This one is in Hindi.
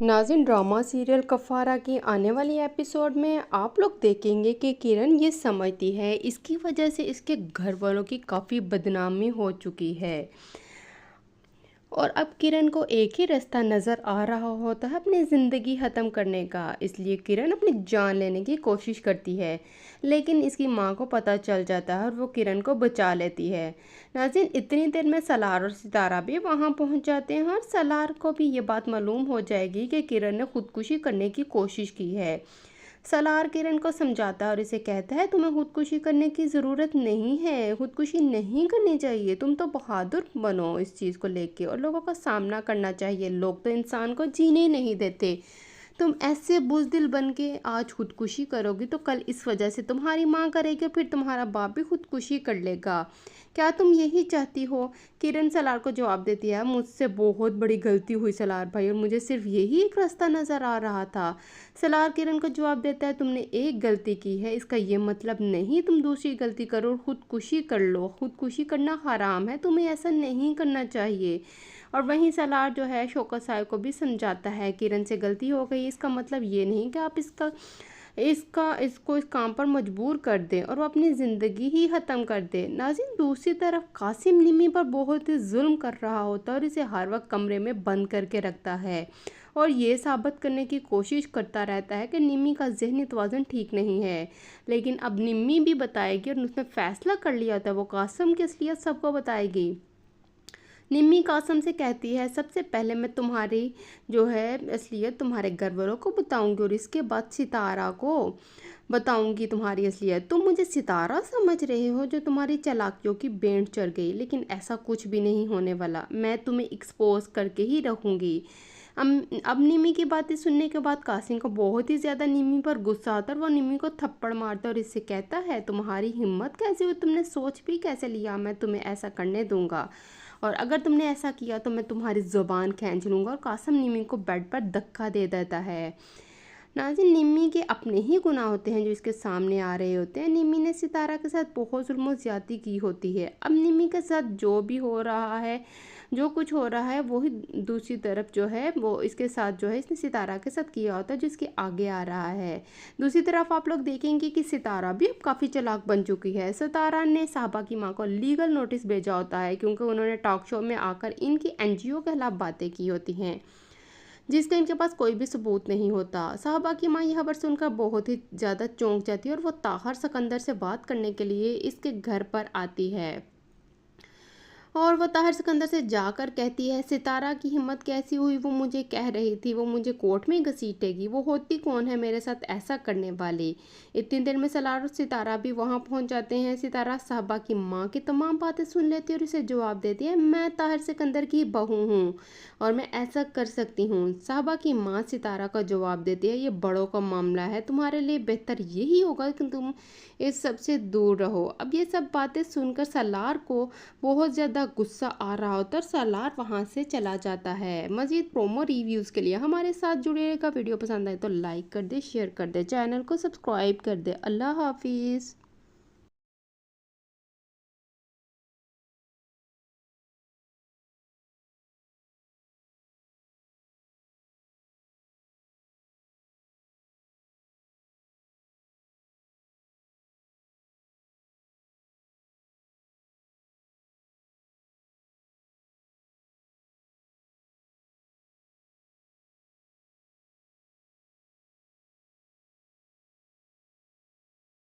नाज़रीन, ड्रामा सीरियल कफ़ारा की आने वाली एपिसोड में आप लोग देखेंगे कि किरण ये समझती है इसकी वजह से इसके घर वालों की काफ़ी बदनामी हो चुकी है। और अब किरण को एक ही रास्ता नज़र आ रहा होता है अपनी ज़िंदगी ख़त्म करने का। इसलिए किरण अपनी जान लेने की कोशिश करती है, लेकिन इसकी माँ को पता चल जाता है और वो किरण को बचा लेती है। नाज़रीन, इतनी देर में सलार और सितारा भी वहाँ पहुँच जाते हैं और सलार को भी ये बात मालूम हो जाएगी कि किरण ने खुदकुशी करने की कोशिश की है। सलार किरण को समझाता है और इसे कहता है तुम्हें खुदकुशी करने की ज़रूरत नहीं है, खुदकुशी नहीं करनी चाहिए, तुम तो बहादुर बनो इस चीज़ को लेके और लोगों का सामना करना चाहिए। लोग तो इंसान को जीने ही नहीं देते। तुम ऐसे बुज़दिल बन के आज खुदकुशी करोगी तो कल इस वजह से तुम्हारी माँ करेगी और फिर तुम्हारा बाप भी खुदकुशी कर लेगा। क्या तुम यही चाहती हो? किरण सलार को जवाब देती है, मुझसे बहुत बड़ी गलती हुई सलार भाई, और मुझे सिर्फ यही एक रास्ता नज़र आ रहा था। सलार किरण को जवाब देता है, तुमने एक गलती की है, इसका ये मतलब नहीं तुम दूसरी गलती करो और खुदकुशी कर लो। खुदकुशी करना हराम है, तुम्हें ऐसा नहीं करना चाहिए। और वहीं सलार जो है शौकत साहब को भी समझाता है, किरण से गलती हो गई, इसका मतलब ये नहीं कि आप इसका इसका इसको इस काम पर मजबूर कर दें और वो अपनी ज़िंदगी ही ख़त्म कर दे। नाज़रीन, दूसरी तरफ कासिम निमी पर बहुत ही जुल्म कर रहा होता है और इसे हर वक्त कमरे में बंद करके रखता है और ये साबित करने की कोशिश करता रहता है कि निमी का ज़हनी तवाज़ुन ठीक नहीं है। लेकिन अब निमी भी बताएगी और उसने फ़ैसला कर लिया था, वो कासिम की असलियत सबको बताएगी। निम्मी कासम से कहती है, सबसे पहले मैं तुम्हारी जो है असलियत तुम्हारे घर वालों को बताऊंगी और इसके बाद सितारा को बताऊंगी तुम्हारी असलियत। तुम मुझे सितारा समझ रहे हो जो तुम्हारी चालाकियों की भेंट चढ़ गई, लेकिन ऐसा कुछ भी नहीं होने वाला, मैं तुम्हें एक्सपोज करके ही रहूंगी। अब निमी की बातें सुनने के बाद कासिम को बहुत ही ज़्यादा निमी पर गुस्सा आता है और वो निमी को थप्पड़ मारता है और इससे कहता है, तुम्हारी हिम्मत कैसे हुई, तुमने सोच भी कैसे लिया मैं तुम्हें ऐसा करने दूंगा, और अगर तुमने ऐसा किया तो मैं तुम्हारी ज़ुबान खींच लूँगा। और कासिम निमी को बेड पर धक्का दे देता है। नाज़रीन, निम्मी के अपने ही गुनाह होते हैं जो इसके सामने आ रहे होते हैं। निम्मी ने सितारा के साथ बहुत जुल्म ज़्यादती की होती है। अब निम्मी के साथ जो भी हो रहा है, जो कुछ हो रहा है, वो ही दूसरी तरफ जो है वो इसके साथ जो है इसने सितारा के साथ किया होता है जो इसके आगे आ रहा है। दूसरी तरफ आप लोग देखेंगे कि सितारा भी अब काफ़ी चालाक बन चुकी है। सितारा ने साहबा की माँ को लीगल नोटिस भेजा होता है क्योंकि उन्होंने टॉक शो में आकर इनकी एनजीओ के खिलाफ बातें की होती हैं जिसका इनके पास कोई भी सबूत नहीं होता। साहबा की माँ यह खबर सुनकर बहुत ही ज़्यादा चौंक जाती है और वो ताहर सिकंदर से बात करने के लिए इसके घर पर आती है और वो ताहिर सिकंदर से जाकर कहती है, सितारा की हिम्मत कैसी हुई, वो मुझे कह रही थी वो मुझे कोर्ट में घसीटेगी, वो होती कौन है मेरे साथ ऐसा करने वाली। इतनी देर में सलार और सितारा भी वहाँ पहुँच जाते हैं। सितारा साहबा की माँ की तमाम बातें सुन लेती है और इसे जवाब देती है, मैं ताहिर सिकंदर की बहू हूँ और मैं ऐसा कर सकती हूँ। साहबा की माँ सितारा का जवाब देती है, ये बड़ों का मामला है, तुम्हारे लिए बेहतर यही होगा कि तुम इस सब से दूर रहो। अब ये सब बातें सुनकर सलार को बहुत ज़्यादा गुस्सा आ रहा होता है और सलार वहाँ से चला जाता है। मज़ीद प्रोमो रिव्यूज़ के लिए हमारे साथ जुड़िएगा। वीडियो पसंद आए तो लाइक कर दे, शेयर कर दे, चैनल को सब्सक्राइब कर दे। अल्लाह हाफिज़।